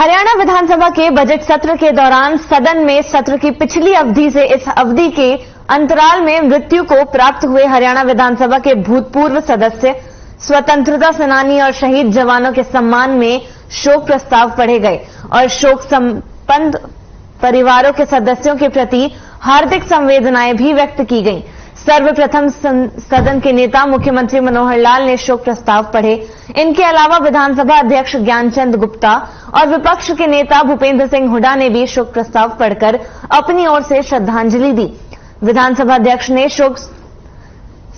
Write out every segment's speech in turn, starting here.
हरियाणा विधानसभा के बजट सत्र के दौरान सदन में सत्र की पिछली अवधि से इस अवधि के अंतराल में मृत्यु को प्राप्त हुए हरियाणा विधानसभा के भूतपूर्व सदस्य, स्वतंत्रता सेनानी और शहीद जवानों के सम्मान में शोक प्रस्ताव पढ़े गए और शोक संपन्न परिवारों के सदस्यों के प्रति हार्दिक संवेदनाएं भी व्यक्त की गईं। सर्वप्रथम सदन के नेता मुख्यमंत्री मनोहर लाल ने शोक प्रस्ताव पढ़े। इनके अलावा विधानसभा अध्यक्ष ज्ञानचंद गुप्ता और विपक्ष के नेता भूपेंद्र सिंह हुड्डा ने भी शोक प्रस्ताव पढ़कर अपनी ओर से श्रद्धांजलि दी। विधानसभा अध्यक्ष ने शोक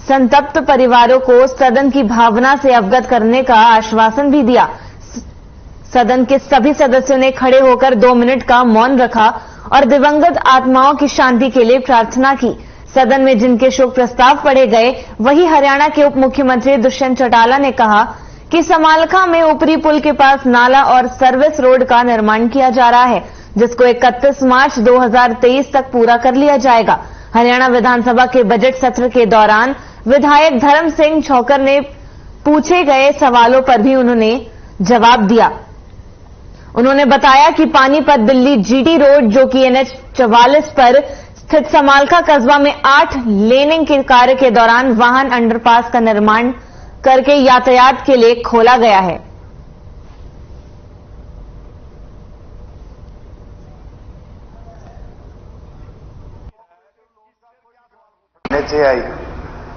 संतप्त परिवारों को सदन की भावना से अवगत करने का आश्वासन भी दिया। सदन के सभी सदस्यों ने खड़े होकर 2 मिनट का मौन रखा और दिवंगत आत्माओं की शांति के लिए प्रार्थना की। सदन में जिनके शोक प्रस्ताव पढ़े गए, वही हरियाणा के उप मुख्यमंत्री दुष्यंत चौटाला ने कहा कि समालखा में ऊपरी पुल के पास नाला और सर्विस रोड का निर्माण किया जा रहा है, जिसको 31 मार्च 2023 तक पूरा कर लिया जाएगा। हरियाणा विधानसभा के बजट सत्र के दौरान विधायक धर्म सिंह छोकर ने पूछे गए सवालों पर भी उन्होंने जवाब दिया। उन्होंने बताया कि पानीपत दिल्ली जीटी रोड, जो कि NH 44 पर स्थित समालखा कस्बा में 8 लेनिंग के कार्य के दौरान वाहन अंडरपास का निर्माण करके यातायात के लिए खोला गया है। NHAI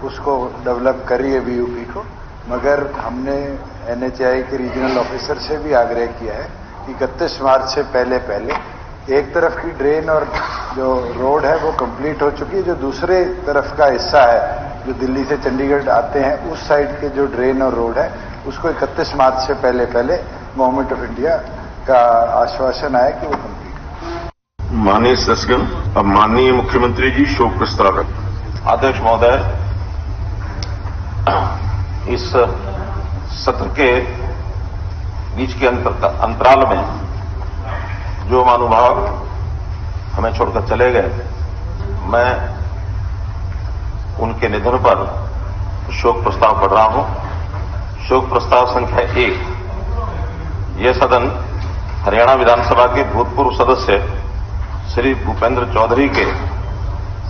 उसको डेवलप करी है BUP को, मगर हमने NHAI के रीजनल ऑफिसर से भी आग्रह किया है कि 31 मार्च से पहले एक तरफ की ड्रेन और जो रोड है वो कंप्लीट हो चुकी है। जो दूसरे तरफ का हिस्सा है, जो दिल्ली से चंडीगढ़ आते हैं, उस साइड के जो ड्रेन और रोड है, उसको 31 मार्च से पहले गवर्नमेंट ऑफ इंडिया का आश्वासन आया कि वो कंप्लीट। माननीय सदस्यगण, अब माननीय मुख्यमंत्री जी शोक प्रस्ताव है। अध्यक्ष महोदय, इस सत्र के बीच के अंतराल में जो महानुभाव हमें छोड़कर चले गए, मैं उनके निधन पर शोक प्रस्ताव पढ़ रहा हूं। शोक प्रस्ताव संख्या 1। यह सदन हरियाणा विधानसभा के भूतपूर्व सदस्य श्री भूपेंद्र चौधरी के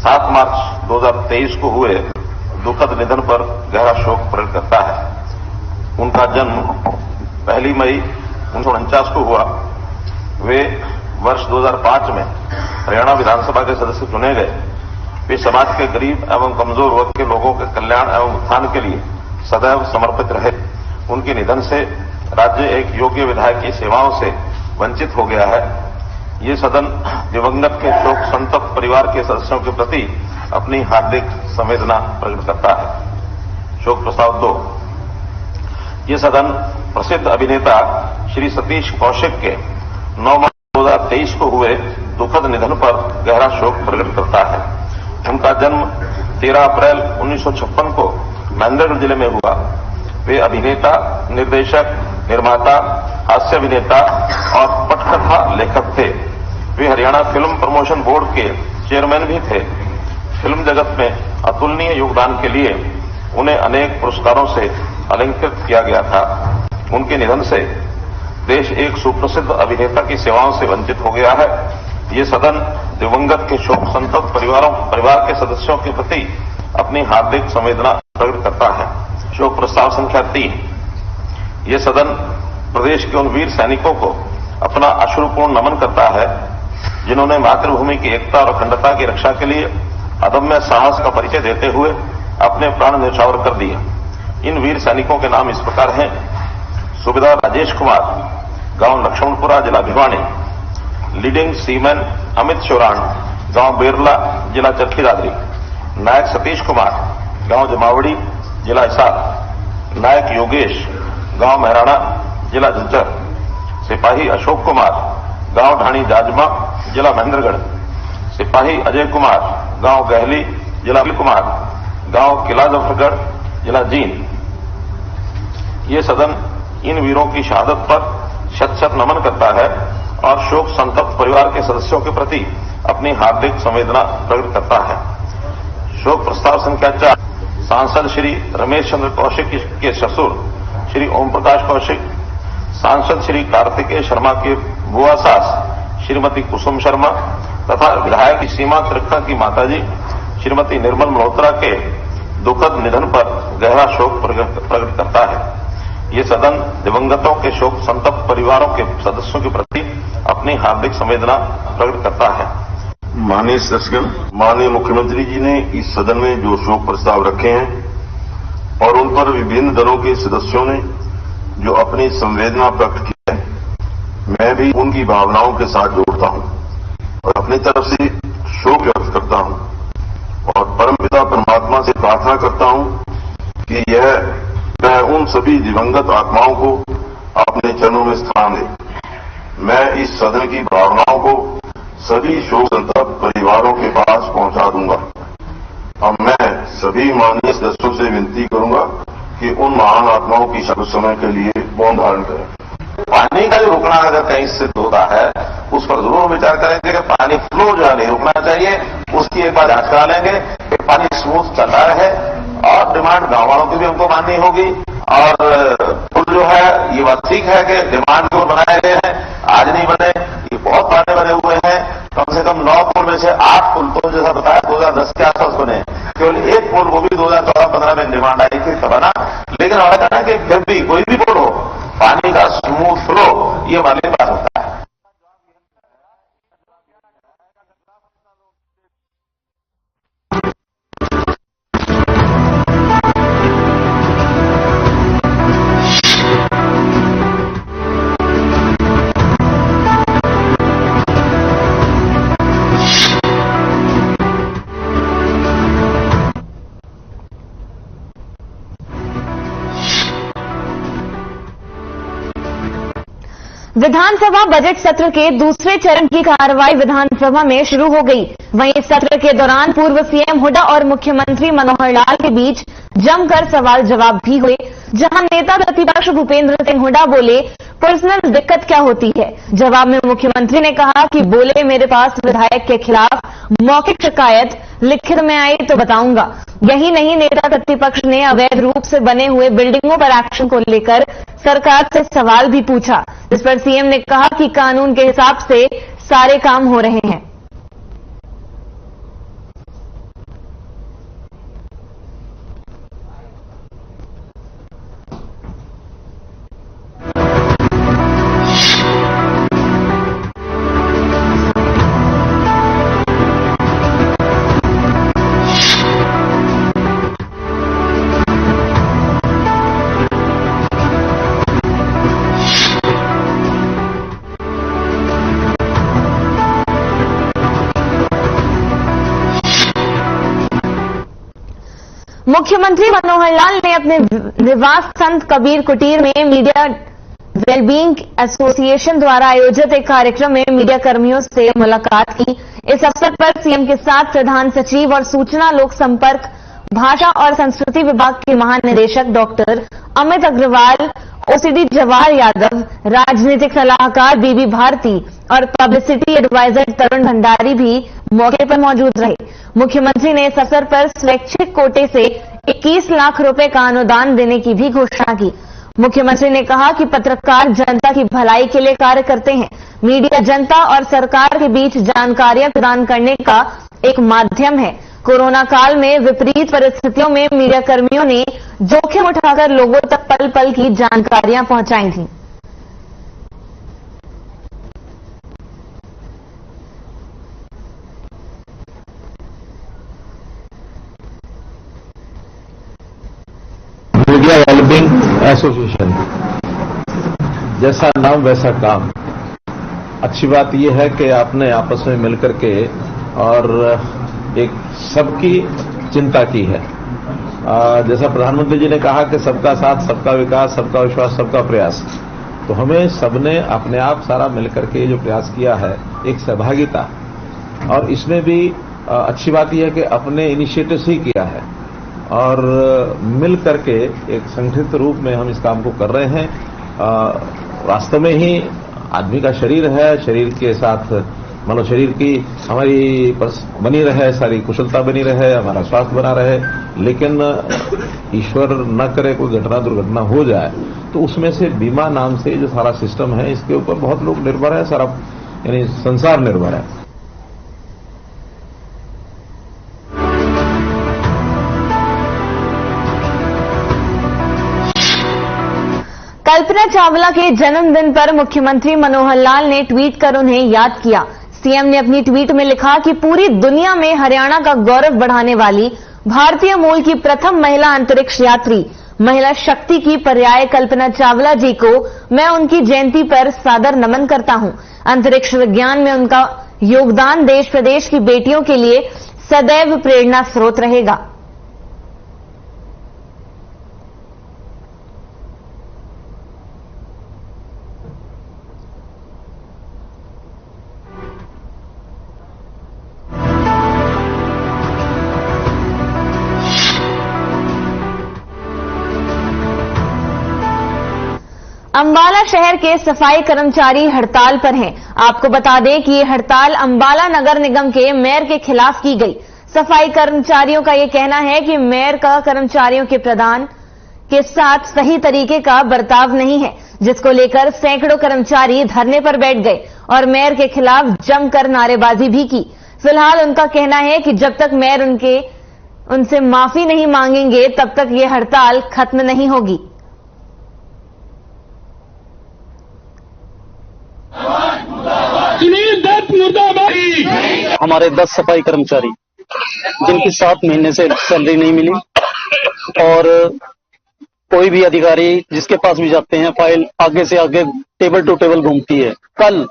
7 मार्च 2023 को हुए दुखद निधन पर गहरा शोक प्रकट करता है। उनका जन्म 1 मई 1949 को हुआ। वे वर्ष 2005 में हरियाणा विधानसभा के सदस्य चुने गए। वे समाज के गरीब एवं कमजोर वर्ग के लोगों के कल्याण एवं उत्थान के लिए सदैव समर्पित रहे। उनके निधन से राज्य एक योग्य विधायक की सेवाओं से वंचित हो गया है। ये सदन दिवंगत के शोक संतप्त परिवार के सदस्यों के प्रति अपनी हार्दिक संवेदना प्रकट करता है। शोक प्रस्ताव 2। ये सदन प्रसिद्ध अभिनेता श्री सतीश कौशिक के 9 मार्च 2023 को हुए दुखद निधन पर गहरा शोक प्रकट करता है। उनका जन्म 13 अप्रैल 1956 को महेंद्रगढ़ जिले में हुआ। वे अभिनेता, निर्देशक, निर्माता, हास्य अभिनेता और पटकथा लेखक थे। वे हरियाणा फिल्म प्रमोशन बोर्ड के चेयरमैन भी थे। फिल्म जगत में अतुलनीय योगदान के लिए उन्हें अनेक पुरस्कारों से अलंकृत किया गया था। उनके निधन से देश एक सुप्रसिद्ध अभिनेता की सेवाओं से वंचित हो गया है। ये सदन दिवंगत के शोक संतप्त परिवार के सदस्यों के प्रति अपनी हार्दिक संवेदना प्रकट करता है। शोक प्रस्ताव संख्या 3। ये सदन प्रदेश के उन वीर सैनिकों को अपना अश्रुपूर्ण नमन करता है, जिन्होंने मातृभूमि की एकता और अखंडता की रक्षा के लिए अदम्य साहस का परिचय देते हुए अपने प्राण न्यौछावर कर दिए। इन वीर सैनिकों के नाम इस प्रकार हैं: सूबेदार राजेश कुमार, गांव लक्ष्मणपुरा, जिला भिवानी। लीडिंग सीमैन अमित चौरान, गांव बेरला, जिला चरखी दादरी। नायक सतीश कुमार, गांव जमावड़ी, जिला हिसार। नायक योगेश, गांव महराणा, जिला झज्जर। सिपाही अशोक कुमार, गांव ढाणी जाजमा, जिला महेंद्रगढ़। सिपाही अजय कुमार, गांव गहली, जिला कुमार। गांव किला जफरगढ़, जिला जींद। ये सदन इन वीरों की शहादत पर शत-शत नमन करता है और शोक संतप्त परिवार के सदस्यों के प्रति अपनी हार्दिक संवेदना प्रकट करता है। शोक प्रस्ताव संख्या 4। सांसद श्री रमेश चंद्र कौशिक के ससुर श्री ओम प्रकाश कौशिक, सांसद श्री कार्तिकेय शर्मा के बुआ सास श्रीमती कुसुम शर्मा तथा विधायक की सीमा त्रिखा की माताजी श्रीमती निर्मल मल्होत्रा के दुखद निधन पर गहरा शोक प्रकट करता है। ये सदन दिवंगतों के शोक संतप्त परिवारों के सदस्यों के प्रति अपनी हार्दिक संवेदना प्रकट करता है। माननीय सदस्यगण, माननीय मुख्यमंत्री जी ने इस सदन में जो शोक प्रस्ताव रखे हैं और उन पर विभिन्न दलों के सदस्यों ने जो अपनी संवेदना प्रकट की है, मैं भी उनकी भावनाओं के साथ जोड़ता हूं और अपनी तरफ से शोक व्यक्त करता हूं और परमपिता परमात्मा से प्रार्थना करता हूं कि वह उन सभी दिवंगत आत्माओं को अपने चरणों में स्थान दे। मैं इस सदन की भावनाओं को सभी शोक संतप्त परिवारों के पास पहुंचा दूंगा। अब मैं सभी माननीय सदस्यों से विनती करूंगा कि उन महान आत्माओं की कुछ समय के लिए मौन धारण करें। पानी का जो रुकना अगर कहीं से होता है उस पर जरूर विचार करेंगे कि पानी फ्लो जो है नहीं रुकना चाहिए, उसकी एक बार जांच करा लेंगे कि पानी स्मूथ चल रहा है। और डिमांड गांव वालों की भी हमको माननी होगी। और पुल जो है ये बात ठीक है कि डिमांड जो बनाए गए हैं आज नहीं बने, ये बहुत पुराने बने हुए हैं। कम से कम 9 पुल में से 8 पुल तो जैसा बताया 2010 के आसपास बने, केवल एक पुल वो भी 2014-15 में डिमांड आई थी तब बना। लेकिन हमारा कहना है कि फिर भी कोई भी पुल हो, पानी का स्मूथ फ्लो ये हमारे पास होता है। विधानसभा बजट सत्र के दूसरे चरण की कार्रवाई विधानसभा में शुरू हो गई। वहीं इस सत्र के दौरान पूर्व सीएम हुड्डा और मुख्यमंत्री मनोहर लाल के बीच जमकर सवाल जवाब भी हुए, जहां नेता प्रतिपक्ष भूपेंद्र सिंह हुड्डा बोले, पर्सनल दिक्कत क्या होती है। जवाब में मुख्यमंत्री ने कहा कि बोले, मेरे पास विधायक के खिलाफ मौखिक शिकायत लिखित में आई तो बताऊंगा। यही नहीं, नेता प्रतिपक्ष ने अवैध रूप से बने हुए बिल्डिंगों पर एक्शन को लेकर सरकार से सवाल भी पूछा, जिस पर सीएम ने कहा कि कानून के हिसाब से सारे काम हो रहे हैं। मुख्यमंत्री मनोहर लाल ने अपने निवास संत कबीर कुटीर में मीडिया वेलबींग एसोसिएशन द्वारा आयोजित एक कार्यक्रम में मीडिया कर्मियों से मुलाकात की। इस अवसर पर सीएम के साथ प्रधान सचिव और सूचना लोक संपर्क भाषा और संस्कृति विभाग के महानिदेशक डॉक्टर अमित अग्रवाल, ओसीडी जवाहर यादव, राजनीतिक सलाहकार बीबी भारती और पब्लिसिटी एडवाइजर तरुण भंडारी भी मौके पर मौजूद रहे। मुख्यमंत्री ने इस अवसर पर स्वैच्छिक कोटे से 21 लाख रुपए का अनुदान देने की भी घोषणा की। मुख्यमंत्री ने कहा कि पत्रकार जनता की भलाई के लिए कार्य करते हैं। मीडिया जनता और सरकार के बीच जानकारियां प्रदान करने का एक माध्यम है। कोरोना काल में विपरीत परिस्थितियों में मीडिया कर्मियों ने जोखिम उठाकर लोगों तक पल पल की जानकारियां पहुंचाई थी। मीडिया वेलबींग एसोसिएशन, जैसा नाम वैसा काम। अच्छी बात यह है कि आपने आपस में मिलकर के और एक सबकी चिंता की है। जैसा प्रधानमंत्री जी ने कहा कि सबका साथ, सबका विकास, सबका विश्वास, सबका प्रयास, तो हमें सबने अपने आप सारा मिलकर के जो प्रयास किया है, एक सहभागिता, और इसमें भी अच्छी बात यह है कि अपने इनिशिएटिव से ही किया है और मिल करके एक संगठित रूप में हम इस काम को कर रहे हैं। वास्तव में ही आदमी का शरीर है, शरीर के साथ मतलब शरीर की हमारी बनी रहे, सारी कुशलता बनी रहे, हमारा स्वास्थ्य बना रहे। लेकिन ईश्वर न करे कोई घटना दुर्घटना हो जाए तो उसमें से बीमा नाम से जो सारा सिस्टम है इसके ऊपर बहुत लोग निर्भर है, सारा यानी संसार निर्भर है। कल्पना चावला के जन्मदिन पर मुख्यमंत्री मनोहर लाल ने ट्वीट कर उन्हें याद किया। सीएम ने अपनी ट्वीट में लिखा कि पूरी दुनिया में हरियाणा का गौरव बढ़ाने वाली भारतीय मूल की प्रथम महिला अंतरिक्ष यात्री, महिला शक्ति की पर्याय कल्पना चावला जी को मैं उनकी जयंती पर सादर नमन करता हूं। अंतरिक्ष विज्ञान में उनका योगदान देश प्रदेश की बेटियों के लिए सदैव प्रेरणा स्रोत रहेगा। अंबाला शहर के सफाई कर्मचारी हड़ताल पर हैं। आपको बता दें कि ये हड़ताल अंबाला नगर निगम के मेयर के खिलाफ की गई। सफाई कर्मचारियों का ये कहना है कि मेयर का कर्मचारियों के प्रदान के साथ सही तरीके का बर्ताव नहीं है, जिसको लेकर सैकड़ों कर्मचारी धरने पर बैठ गए और मेयर के खिलाफ जमकर नारेबाजी भी की। फिलहाल उनका कहना है कि जब तक मेयर उनसे माफी नहीं मांगेंगे तब तक ये हड़ताल खत्म नहीं होगी। हमारे 10 सफाई कर्मचारी जिनकी 7 महीने से सैलरी नहीं मिली और कोई भी अधिकारी जिसके पास भी जाते हैं फाइल आगे से आगे टेबल टू टेबल घूमती है। कल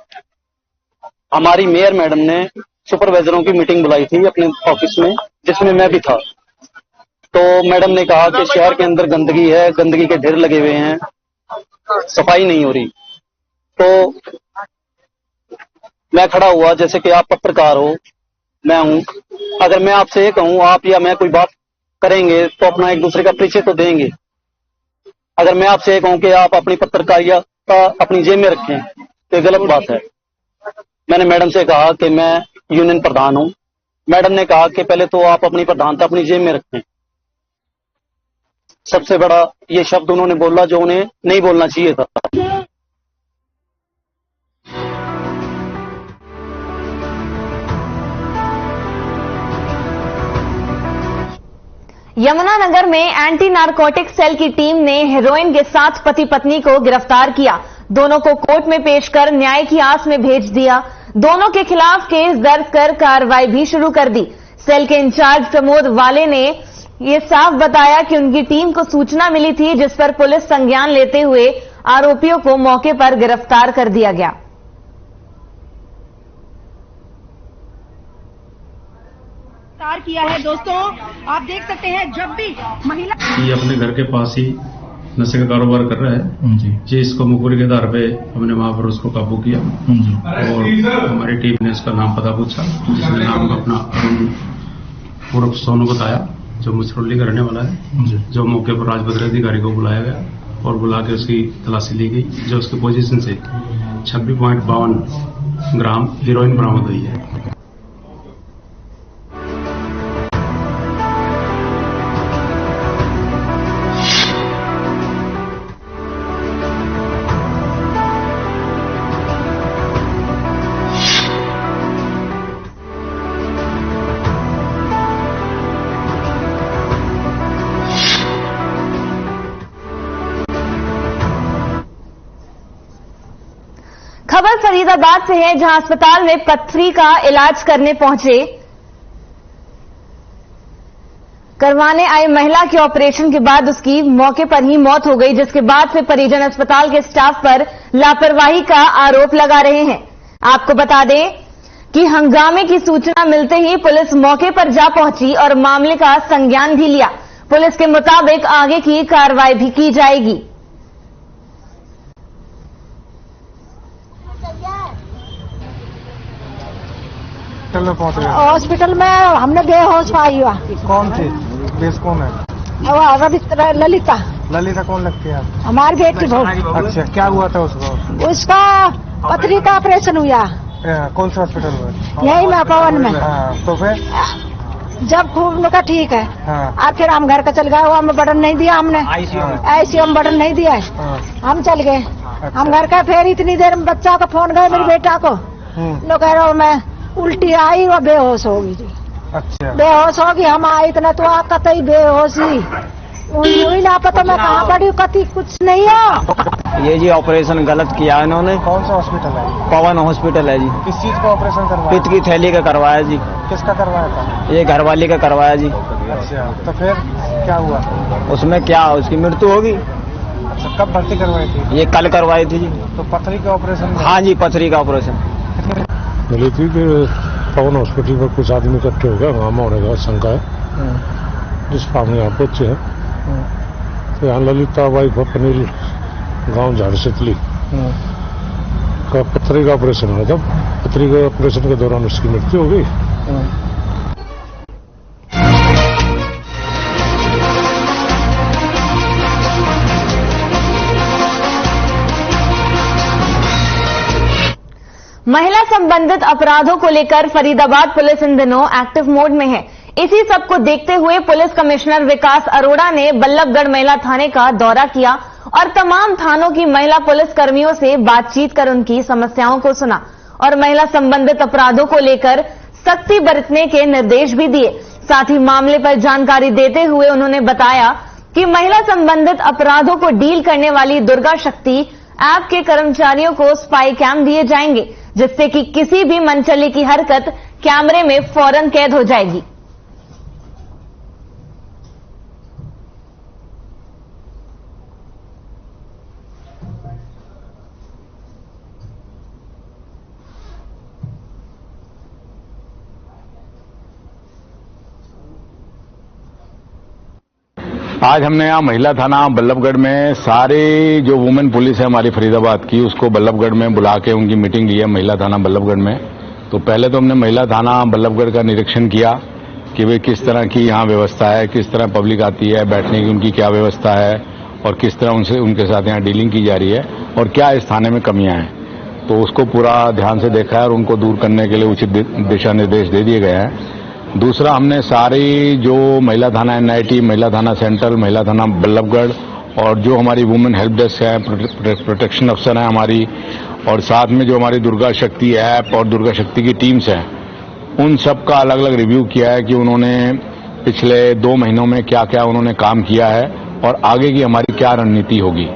हमारी मेयर मैडम ने सुपरवाइजरों की मीटिंग बुलाई थी अपने ऑफिस में, जिसमें मैं भी था। तो मैडम ने कहा कि शहर के अंदर गंदगी है, गंदगी के ढेर लगे हुए हैं, सफाई नहीं हो रही। तो मैं खड़ा हुआ, जैसे कि आप पत्रकार हो, मैं हूं, अगर मैं आपसे ये कहूं आप या मैं कोई बात करेंगे तो अपना एक दूसरे का परिचय तो देंगे। अगर मैं आपसे ये कहूं कि आप अपनी पत्रकारिता अपनी जेब में रखें तो ये गलत बात है। मैंने मैडम से कहा कि मैं यूनियन प्रधान हूं। मैडम ने कहा कि पहले तो आप अपनी प्रधानता अपनी जेब में रखें। सबसे बड़ा ये शब्द उन्होंने बोला जो उन्हें नहीं बोलना चाहिए था। यमुनानगर में एंटी नारकोटिक सेल की टीम ने हेरोइन के साथ पति पत्नी को गिरफ्तार किया। दोनों को कोर्ट में पेश कर न्याय की आस में भेज दिया। दोनों के खिलाफ केस दर्ज कर कार्रवाई भी शुरू कर दी। सेल के इंचार्ज प्रमोद वाले ने यह साफ बताया कि उनकी टीम को सूचना मिली थी, जिस पर पुलिस संज्ञान लेते हुए आरोपियों को मौके पर गिरफ्तार कर दिया गया। किया है दोस्तों, आप देख सकते हैं जब भी महिला ये अपने घर के पास ही नशे का कारोबार कर रहा है जी, इसको मुखबिर के आधार पे हमने वहां पर उसको काबू किया और हमारी टीम ने उसका नाम पता पूछा, जिसने नाम अपना अरुण उर्फ सोनू बताया, जो मुछरौली का रहने वाला है। जो मौके पर राजभद्र अधिकारी को बुलाया गया और बुला के उसकी तलाशी ली गई, जो उसकी पोजीशन से 26.52 ग्राम हीरोइन बरामद हुई है। खबर फरीदाबाद से है, जहां अस्पताल में पथरी का इलाज करवाने आई महिला के ऑपरेशन के बाद उसकी मौके पर ही मौत हो गई, जिसके बाद से परिजन अस्पताल के स्टाफ पर लापरवाही का आरोप लगा रहे हैं। आपको बता दें कि हंगामे की सूचना मिलते ही पुलिस मौके पर जा पहुंची और मामले का संज्ञान भी लिया। पुलिस के मुताबिक आगे की कार्रवाई भी की जाएगी। हॉस्पिटल में हमने बेहोश पाई हुआ। कौन थी? केस कौन है? ललिता। ललिता कौन लगती है? हमारी बेटी। अच्छा, क्या हुआ था उसको? उसका पथरी का ऑपरेशन हुआ। कौन सा हॉस्पिटल में? यही में पवन में। हाँ, तो फिर जब खूब लोग का ठीक है, हाँ, अब फिर हम घर का चल गए, वो हमें बटन नहीं दिया, हमने आईसीयू में बटन नहीं दिया है, हाँ, हम चल गए। अच्छा। हम घर का फिर इतनी देर में बच्चा का फोन गए, मेरे बेटा को, लोग कह रहे हो मैं उल्टी आई और बेहोश होगी जी। अच्छा, बेहोश होगी, हम आए इतना तो आप कतई बेहोशी वही लापता, मैं कहाँ पड़ी हूँ, कति कुछ नहीं है। ये जी ऑपरेशन गलत किया है इन्होंने। कौन सा हॉस्पिटल है? पवन हॉस्पिटल है जी। किस चीज का ऑपरेशन करवाया? पित्त की थैली का करवाया जी। किसका करवाया था? ये घरवाली का करवाया जी। अच्छा, तो फिर क्या हुआ? उसमें क्या उसकी मृत्यु होगी। अच्छा, कब भर्ती करवाई थी? ये कल करवाई थी जी। तो पथरी का ऑपरेशन? हाँ जी, पथरी का ऑपरेशन। मिली थी कि पवन हॉस्पिटल पर कुछ आदमी इकट्ठे हो गए, हंगामा होने का शंका है, जिस पर हम यहाँ पहुंचे हैं। तो यहाँ ललिता वाइफ ऑफ अनिल गांव झाड़सितली का पथरी का ऑपरेशन हुआ था। पथरी के ऑपरेशन के दौरान उसकी मृत्यु हो गई। महिला संबंधित अपराधों को लेकर फरीदाबाद पुलिस इन दिनों एक्टिव मोड में है। इसी सब को देखते हुए पुलिस कमिश्नर विकास अरोड़ा ने बल्लभगढ़ महिला थाने का दौरा किया और तमाम थानों की महिला पुलिस कर्मियों से बातचीत कर उनकी समस्याओं को सुना और महिला संबंधित अपराधों को लेकर सख्ती बरतने के निर्देश भी दिए। साथ ही मामले पर जानकारी देते हुए उन्होंने बताया कि महिला संबंधित अपराधों को डील करने वाली दुर्गा शक्ति ऐप के कर्मचारियों को स्पाई कैम दिए जाएंगे, जिससे कि किसी भी मनचली की हरकत कैमरे में फौरन कैद हो जाएगी। आज हमने यहाँ महिला थाना बल्लभगढ़ में सारी जो वुमेन पुलिस है हमारी फरीदाबाद की, उसको बल्लभगढ़ में बुला के उनकी मीटिंग ली है महिला थाना बल्लभगढ़ में। तो पहले तो हमने महिला थाना बल्लभगढ़ का निरीक्षण किया कि वे किस तरह की यहाँ व्यवस्था है, किस तरह पब्लिक आती है, बैठने की उनकी क्या व्यवस्था है और किस तरह उनके साथ यहाँ डीलिंग की जा रही है और क्या इस थाने में कमियां हैं। तो उसको पूरा ध्यान से देखा है और उनको दूर करने के लिए उचित दिशा निर्देश दे दिए गए हैं। दूसरा, हमने सारी जो महिला थाना एनआईटी, महिला थाना सेंट्रल, महिला थाना बल्लभगढ़ और जो हमारी वुमेन हेल्प डेस्क है, प्रोटेक्शन अफसर है हमारी, और साथ में जो हमारी दुर्गा शक्ति ऐप और दुर्गा शक्ति की टीम्स हैं, उन सब का अलग अलग रिव्यू किया है कि उन्होंने पिछले 2 महीनों में क्या क्या उन्होंने काम किया है और आगे की हमारी क्या रणनीति होगी।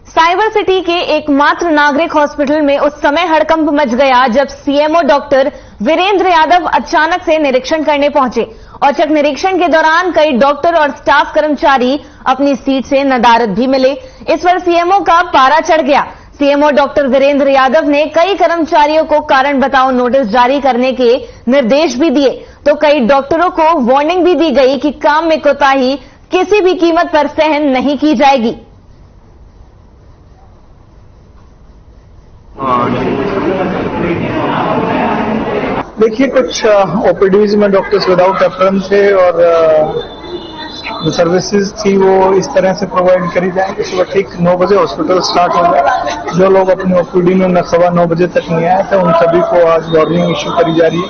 साइबर सिटी के एकमात्र नागरिक हॉस्पिटल में उस समय हड़कंप मच गया जब सीएमओ डॉक्टर वीरेंद्र यादव अचानक से निरीक्षण करने पहुंचे। औचक निरीक्षण के दौरान कई डॉक्टर और स्टाफ कर्मचारी अपनी सीट से नदारद भी मिले। इस पर सीएमओ का पारा चढ़ गया। सीएमओ डॉक्टर वीरेंद्र यादव ने कई कर्मचारियों को कारण बताओ नोटिस जारी करने के निर्देश भी दिए, तो कई डॉक्टरों को वार्निंग भी दी गई कि काम में कोताही किसी भी कीमत पर सहन नहीं की जाएगी। देखिए, कुछ ओपीडीज में डॉक्टर्स विदाउट रेफरेंस थे और जो सर्विसेज थी वो इस तरह से प्रोवाइड करी जाएंगी। सुबह ठीक 9 बजे हॉस्पिटल स्टार्ट होगा। जो लोग अपनी ओपीडी में 9:15 बजे तक नहीं आए थे उन सभी को आज वार्निंग इश्यू करी जा रही है।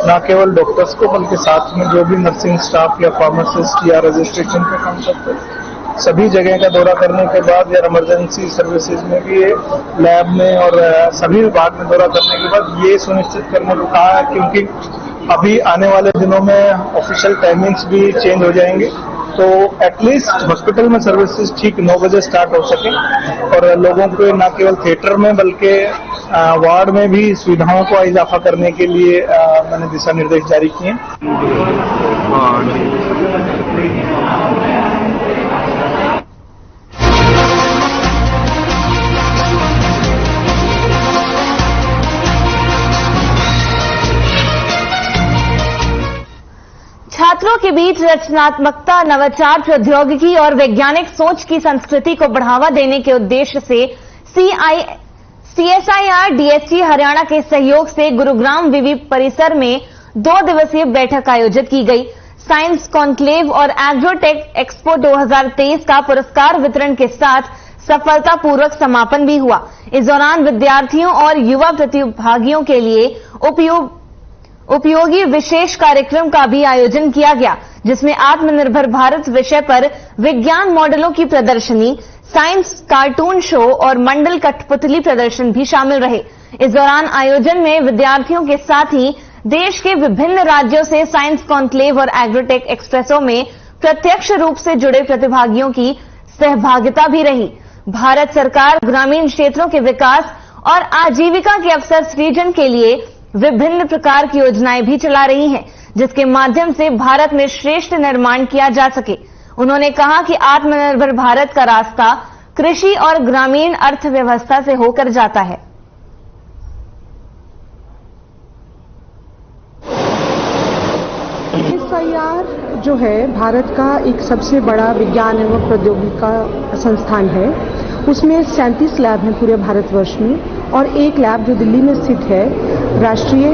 न केवल डॉक्टर्स को बल्कि साथ में जो भी नर्सिंग स्टाफ या फार्मासिस्ट या रजिस्ट्रेशन पे काम करते हैं, सभी जगह का दौरा करने के बाद या इमरजेंसी सर्विसेज में भी, लैब में और सभी विभाग में दौरा करने के बाद ये सुनिश्चित करने को कहा है, क्योंकि अभी आने वाले दिनों में ऑफिशियल टाइमिंग्स भी चेंज हो जाएंगे, तो एटलीस्ट हॉस्पिटल में सर्विसेज ठीक 9 बजे स्टार्ट हो सके और लोगों को न केवल थिएटर में बल्कि वार्ड में भी सुविधाओं को इजाफा करने के लिए मैंने दिशा निर्देश जारी किए। छात्रों के बीच रचनात्मकता, नवाचार, प्रौद्योगिकी और वैज्ञानिक सोच की संस्कृति को बढ़ावा देने के उद्देश्य से CSIR DST हरियाणा के सहयोग से गुरुग्राम विवि परिसर में 2 दिवसीय बैठक आयोजित की गई। साइंस कॉन्क्लेव और एग्रोटेक एक्सपो 2023 का पुरस्कार वितरण के साथ सफलतापूर्वक समापन भी हुआ। इस दौरान विद्यार्थियों और युवा प्रतिभागियों के लिए उपयोगी विशेष कार्यक्रम का भी आयोजन किया गया, जिसमें आत्मनिर्भर भारत विषय पर विज्ञान मॉडलों की प्रदर्शनी, साइंस कार्टून शो और मंडल कठपुतली प्रदर्शन भी शामिल रहे। इस दौरान आयोजन में विद्यार्थियों के साथ ही देश के विभिन्न राज्यों से साइंस कॉन्क्लेव और एग्रोटेक एक्सप्रेसों में प्रत्यक्ष रूप से जुड़े प्रतिभागियों की सहभागिता भी रही। भारत सरकार ग्रामीण क्षेत्रों के विकास और आजीविका के अवसर सृजन के लिए विभिन्न प्रकार की योजनाएं भी चला रही हैं, जिसके माध्यम से भारत में श्रेष्ठ निर्माण किया जा सके। उन्होंने कहा कि आत्मनिर्भर भारत का रास्ता कृषि और ग्रामीण अर्थव्यवस्था से होकर जाता है। CSIR जो है भारत का एक सबसे बड़ा विज्ञान एवं प्रौद्योगिकी का संस्थान है। उसमें 37 लैब हैं पूरे भारतवर्ष में और एक लैब जो दिल्ली में स्थित है, राष्ट्रीय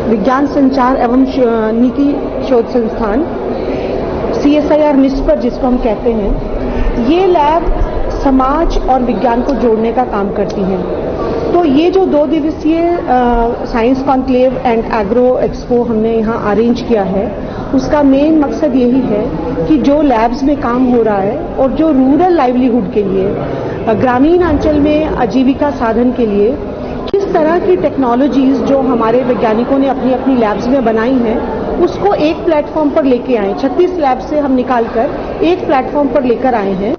विज्ञान संचार एवं नीति शोध संस्थान CSIR निस्पर जिसको हम कहते हैं, ये लैब समाज और विज्ञान को जोड़ने का काम करती हैं। तो ये जो 2 दिवसीय science conclave and agro expo हमने यहाँ अरेंज किया है, उसका मेन मकसद यही है कि जो लैब्स में काम हो रहा है और जो रूरल लाइवलीहुड के लिए, ग्रामीण अंचल में आजीविका साधन के लिए किस तरह की टेक्नोलॉजीज जो हमारे वैज्ञानिकों ने अपनी अपनी लैब्स में बनाई हैं, उसको एक प्लेटफॉर्म पर लेके आए। 36 लैब से हम निकालकर एक प्लेटफॉर्म पर लेकर आए हैं।